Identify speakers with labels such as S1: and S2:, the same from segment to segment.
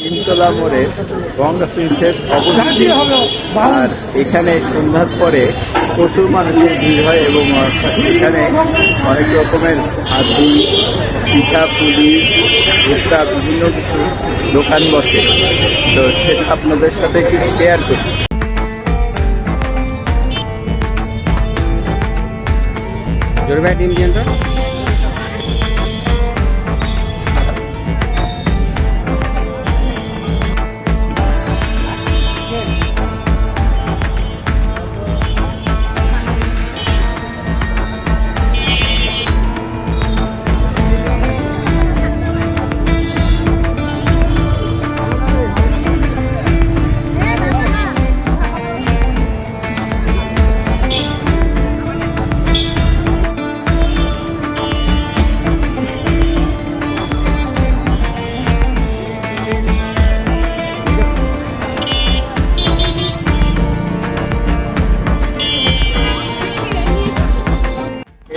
S1: তিনতলা মোড়ে গঙ্গা সুইটসের অবস্থিত। আর এখানে সন্ধ্যার পরে প্রচুর মানুষের ভিড় হয় এবং এখানে অনেক রকমের হাঁচি, পিঠা, পুলি, ভুট্টা, বিভিন্ন কিছু দোকান বসে। তো সেটা আপনাদের সাথে একটু শেয়ার করি। ইন্ডিয়ানটা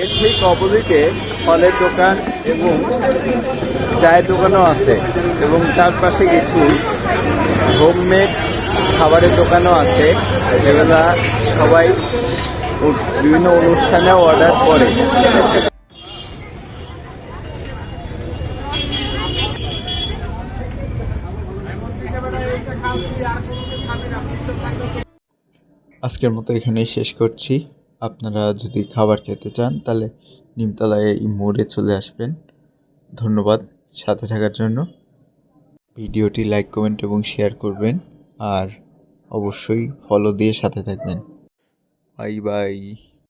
S1: এর ঠিক অপোজিটে ফলের দোকান এবং চায়ের দোকানও আছে এবং তার পাশে কিছু হোমমেড খাবারের দোকানও আছে, যেগুলা সবাই বিভিন্ন অনুষ্ঠানে অর্ডার করে।
S2: আজকের মতো এখানেই শেষ করছি। আপনারা যদি খাবার খেতে চান তাহলে নিমতলায় এই মোড়ে চলে আসবেন। ধন্যবাদ সাথে থাকার জন্য। ভিডিওটি লাইক, কমেন্ট এবং শেয়ার করবেন, আর অবশ্যই ফলো দিয়ে সাথে থাকবেন। Bye bye.